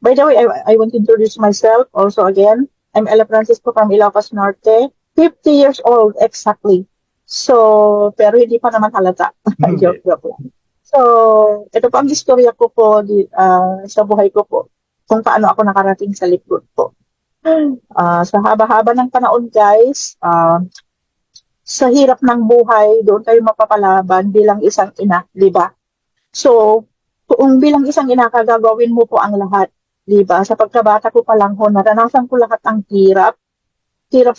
By the way, I want to introduce myself also again. I'm Ella Francisco from Ilocos Norte. 50 years old exactly. So, pero hindi pa naman halata. Joke lang. So, ito po ang istorya ko po sa buhay ko po. Kung paano ako nakarating sa Lipgod po. Sa haba-haba ng panahon guys, sa hirap ng buhay, doon tayo mapapalaban bilang isang ina, di ba? So, kung bilang isang ina, gagawin mo po ang lahat, di ba? Sa pagkabata ko pa lang ho, naranasan ko lahat ang hirap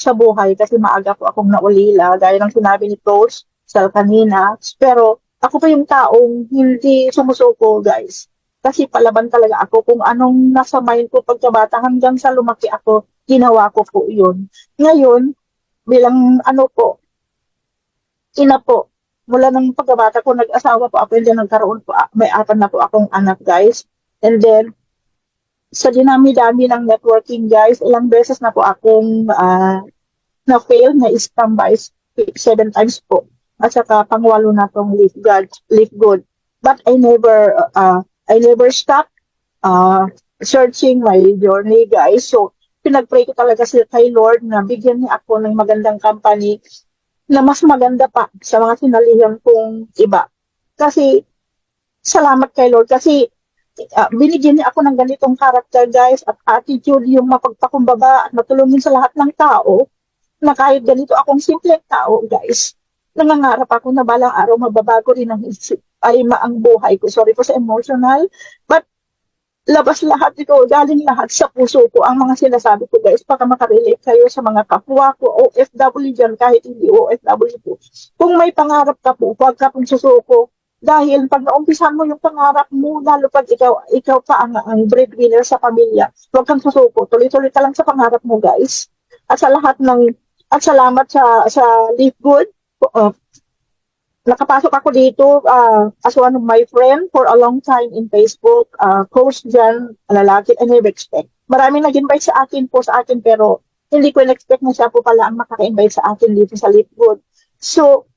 sa buhay kasi maaga po akong naulila, gaya ng sinabi ni Coach Sal kanina. Pero ako pa yung taong hindi sumusuko, guys. Kasi palaban talaga ako kung anong nasa mind ko pagkabata hanggang sa lumaki ako, ginawa ko po yun. Ngayon, bilang ina po, mula ng pagkabata ko, nag-asawa po ako, and then nagkaroon po, may 4 na po akong anak, guys. And then, sa dinami-dami ng networking, guys, ilang beses na po akong na-fail, na-scam by 7 times po. At saka pangwalo na tong Live Good. But I never stop searching my journey, guys. So, pinag-pray ko talaga kay Lord na bigyan niya ako ng magandang company na mas maganda pa sa mga sinalihan kong iba. Kasi, salamat kay Lord. Kasi, binigyan niya ako ng ganitong character, guys, at attitude, yung mapagpakumbaba at matulungin sa lahat ng tao, na kahit ganito akong simpleng tao, guys, nangangarap ako na balang araw mababago rin ang ang buhay ko. Sorry po sa emotional, but labas lahat ito, galing lahat sa puso ko ang mga sinasabi ko, guys, para makarelate kayo sa mga kapwa ko, OFW dyan, kahit hindi OFW po. Kung may pangarap ka po, huwag ka pong susuko. Dahil pag naumpisan mo yung pangarap mo, lalo pag ikaw pa ang breadwinner sa pamilya, huwag kang susuko. Tuloy-tuloy ka lang sa pangarap mo, guys. At salamat sa Live Good. Nakapasok ako dito as one of my friend for a long time in Facebook. Coach dyan, lalaki, I never expect. Maraming nag-invite sa akin, pero hindi ko in-expect na siya po pala ang makaka-invite sa akin dito sa Live Good. So,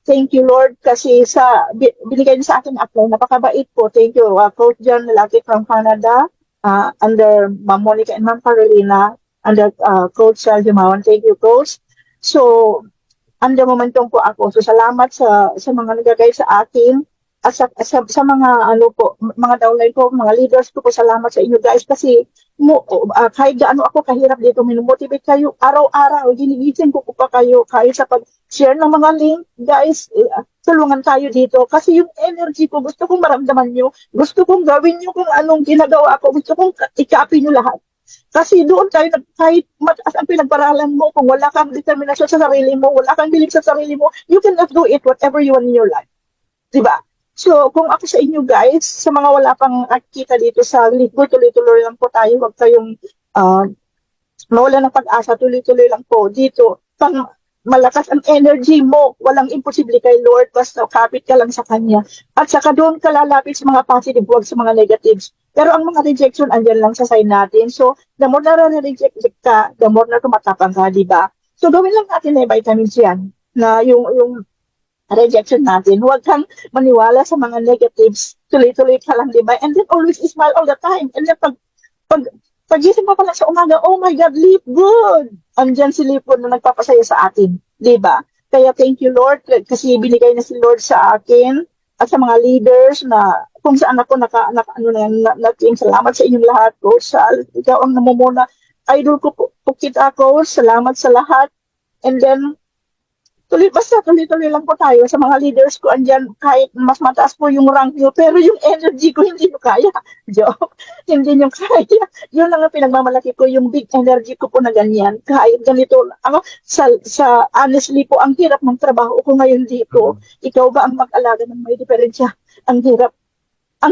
thank you, Lord, kasi binigay niyo sa akin apply. Napakabait po. Thank you, Coach John, lalaki from Canada, under Ma'am Monica and Ma'am Carolina, under Coach Sergio Mawan. Thank you, Coach. So, under momentum po ako. So, salamat sa mga nagagay sa akin at sa mga mga downline ko, mga leaders ko po. Salamat sa inyo, guys, kasi kahit gaano ako kahirap dito, minumotivate kayo araw-araw, ginigising ko pa kayo kahit sa pag-share ng mga link, guys, tulungan tayo dito kasi yung energy ko, gusto kong maramdaman nyo, gusto kong gawin nyo kung anong ginagawa ko, gusto kong i-copy nyo lahat. Kasi doon tayo, kahit mataas ang pinagparalan mo, kung wala kang determinasyon sa sarili mo, wala kang belief sa sarili mo, you cannot do it whatever you want in your life. Diba? So, kung ako sa inyo, guys, sa mga wala pang kita dito sa Live Good, tuloy-tuloy lang po tayo. Huwag kayong mawala ng pag-asa, tuloy-tuloy lang po dito. Pang malakas ang energy mo, walang imposible kay Lord, basta kapit ka lang sa Kanya. At saka doon ka lalapit sa mga positive, huwag sa mga negatives. Pero ang mga rejection, andyan lang sa side natin. So, the more na reject ka, the more na tumatapang ka, di ba? So, gawin lang natin na vitamins yan, na yung rejection natin. Huwag kang maniwala sa mga negatives. Tuloy-tuloy ka lang, di ba? And then always smile all the time. And then pagising mo pa lang sa umaga, oh my God, Live Good! Andyan si Live Good na nagpapasaya sa atin, di ba? Kaya thank you, Lord, kasi binigay na si Lord sa akin at sa mga leaders na kung saan ako na-team. Salamat sa inyong lahat, Coach Sal. Ikaw ang namumuna. Idol ko po kita, Coach. Salamat sa lahat. And then, tuloy-tuloy lang po tayo sa mga leaders ko andyan, kahit mas mataas po yung rank nyo, pero yung energy ko hindi nyo kaya. Joke, hindi nyo kaya. Yun lang ang pinagmamalaki ko, yung big energy ko po na ganyan. Kahit ganito, honestly po, ang hirap ng trabaho ko ngayon dito. Ikaw ba ang mag-alaga ng may diferensya? Ang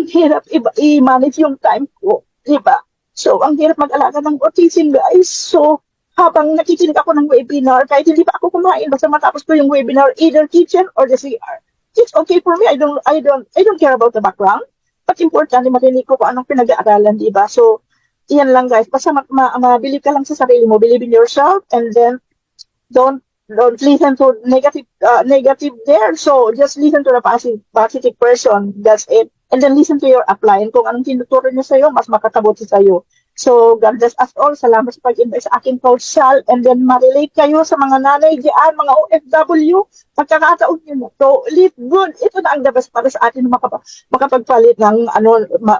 hirap i-manage yung time ko, di ba? So, ang hirap mag-alaga ng autism, guys. So, habang nakikinig ako ng webinar, kahit hindi pa ako kumain, basta matapos ko yung webinar, either kitchen or the CR. It's okay for me. I don't care about the background. But important, marinig ko kung anong pinag-aaralan, di ba? So, iyan lang, guys. Basta mabilib ka lang sa sarili mo. Believe in yourself, and then don't listen to negative there. So, just listen to the positive person. That's it. and then listen to your upline. Kung anong tinuturo niya sa'yo, mas makakabuti sa'yo. So, God bless us all. Salamat sa pag-invite sa aking Coach Sal. And then, ma-relate kayo sa mga nanay diyan, mga OFW, pagkakataon nyo. So, live good. Ito na ang the best para sa atin makapagpalit ng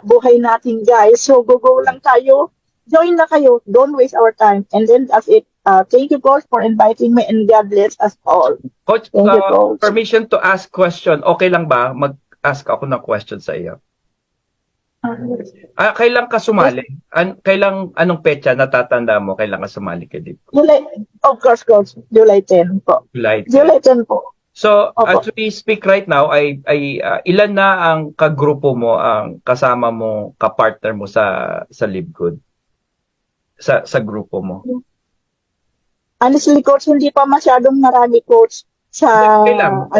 buhay natin, guys. So, go lang tayo. Join na kayo. Don't waste our time. And then, that's it. Thank you, Coach, for inviting me, and God bless us all. Coach, Thank you, Coach. permission to ask question. Okay lang ba? Mag-ask ako ng question sa iyo. Kailan ka sumali? Anong petsa natatanda mo? Kailan ka sumali ka dito? July, of course, Coach. July 10 po. July 10. July 10 po. So, Opo. as we speak right now, ilan na ang kagrupo mo, ang kasama mo, kapartner mo sa Live Good? Sa grupo mo? Honestly, Coach, hindi pa masyadong marami, Coach, sa Okay lang.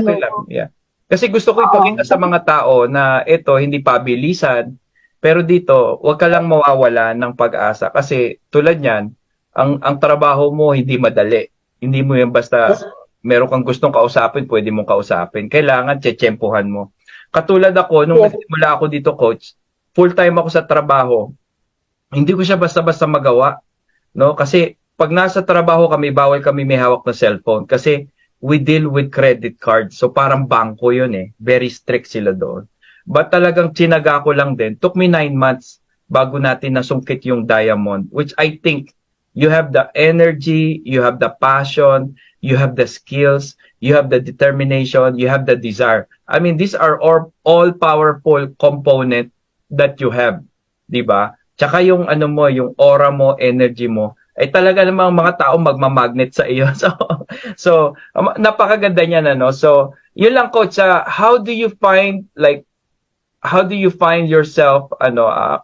Yeah. Kasi gusto ko ipakita sa mga tao na ito, hindi pabilisan, pero dito, huwag ka lang mawawala ng pag-asa. Kasi tulad niyan, ang trabaho mo hindi madali. Hindi mo yan basta meron kang gustong kausapin, pwede mong kausapin. Kailangan tsetsempohan mo. Katulad ako, nung nagsimula ako dito, Coach, full-time ako sa trabaho. Hindi ko siya basta-basta magawa. No? Kasi pag nasa trabaho kami, bawal kami may hawak na cellphone. Kasi we deal with credit cards. So parang bangko yun eh. Very strict sila doon. But talagang tinaga ko lang din. Took me 9 months bago natin nasungkit yung diamond. Which I think you have the energy, you have the passion, you have the skills, you have the determination, you have the desire. I mean, these are all powerful component that you have. Diba? Tsaka yung yung aura mo, energy mo, ay talaga namang mga tao magmamagnet sa iyo. So napakaganda niyan, ano. So, yun lang, Coach, how do you find yourself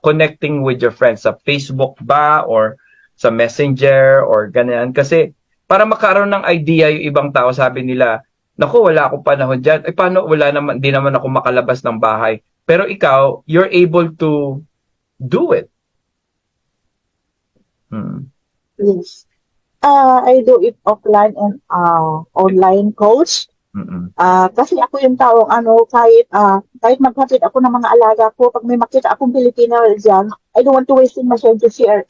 connecting with your friends sa Facebook ba or sa Messenger or ganyan? Kasi para makaroon ng idea yung ibang tao, sabi nila, naku, wala akong panahon diyan. Paano, di naman ako makalabas ng bahay. Pero ikaw, you're able to do it. Yes. I do it offline and online, Coach. Kasi ako yung taong kahit maghatid ako ng mga alaga ko, pag may makita akong Pilipina dyan, I don't want to waste my time to share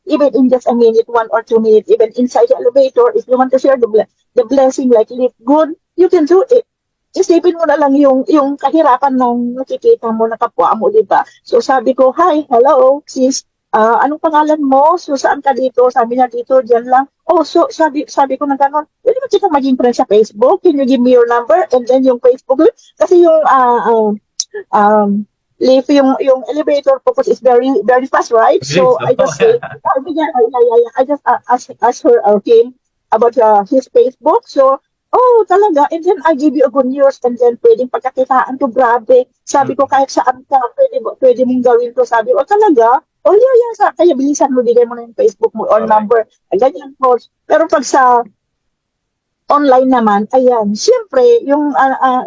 even in just a minute, 1 or 2 minutes, even inside the elevator, if you want to share the blessing, like live good, you can do it. Isipin mo na lang yung kahirapan ng nakikita mo na kapwa mo, diba? So sabi ko, hi, hello, sis, anong pangalan mo? So, saan ka dito? Sabi niya dito, dyan lang. Oh, so, sabi ko na gano'n, pwede mo kita maging friend sa Facebook? Can you give me your number? And then yung Facebook, kasi yung, yung elevator focus is very, very fast, right? So, I just say, I just asked her, him about his Facebook. So, oh, talaga. And then I give you a good news. And then pwedeng pagkakitaan to, grabe. Sabi ko, kahit saan ka, pwede mong gawin to. Sabi ko, talaga? Oh, yeah. Kaya bilisan mo, bigay mo na yung Facebook mo or number. Ganyan, Coach. Pero pag sa online naman, ayan, siyempre, yung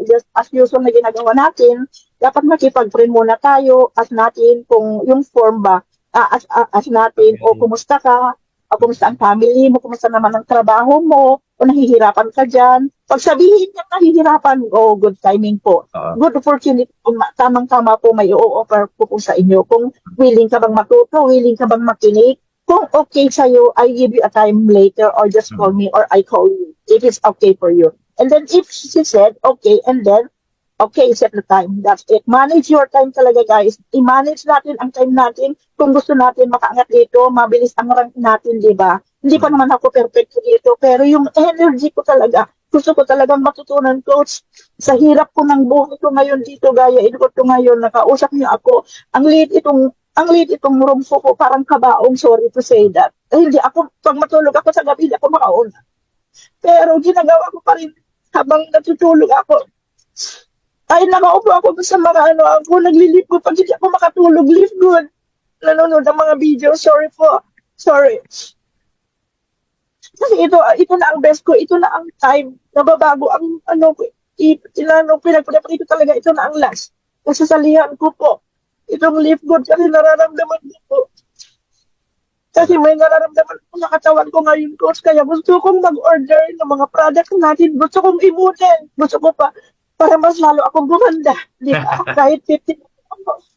just as usual na ginagawa natin, dapat makipag-friend muna tayo, as natin kung yung form ba, as natin, o kumusta ka, o kumusta ang family mo, kumusta naman ang trabaho mo, o nahihirapan ka dyan. Pag sabihin niya nahihirapan, good timing po. Good opportunity, tamang-tama po may i-offer po sa inyo. Kung willing ka bang matuto, willing ka bang makinig, kung okay sa'yo, I give you a time later or just call me or I call you if it's okay for you. And then if she said, okay, and then, okay, set the time. That's it. Manage your time talaga, guys. I-manage natin ang time natin. Kung gusto natin makaangat dito, mabilis ang rank natin, di ba? Hindi pa naman ako perfect dito, pero yung energy ko talaga, gusto ko talagang matutunan, Coach. Sa hirap ko ng buhay ko ngayon dito, gaya inukot ko ngayon, nakausap niya ako. Ang liit itong room ko, parang kabaong, sorry to say that. Hindi ako, pag matulog ako sa gabi, hindi ako makauna. Pero ginagawa ko pa rin habang natutulog ako. Ay, nakaupo ako sa mga ako, naglilip ko. Pag hindi ako makatulog, live good. Nanonood ng mga video, sorry po. Sorry. Kasi ito na ang best ko, ito na ang time. Nababago ang pinagpapakita talaga, ito na ang last. Nasasalihan ko po. Itong live good kasi nararamdaman ko po. Kasi may nararamdaman ko sa katawan ko ngayon, Coach. Kaya gusto kong mag-order ng mga product natin. Gusto kong imunin. Gusto ko pa, para mas lalo akong gumanda. Di ba? Kahit 50 po.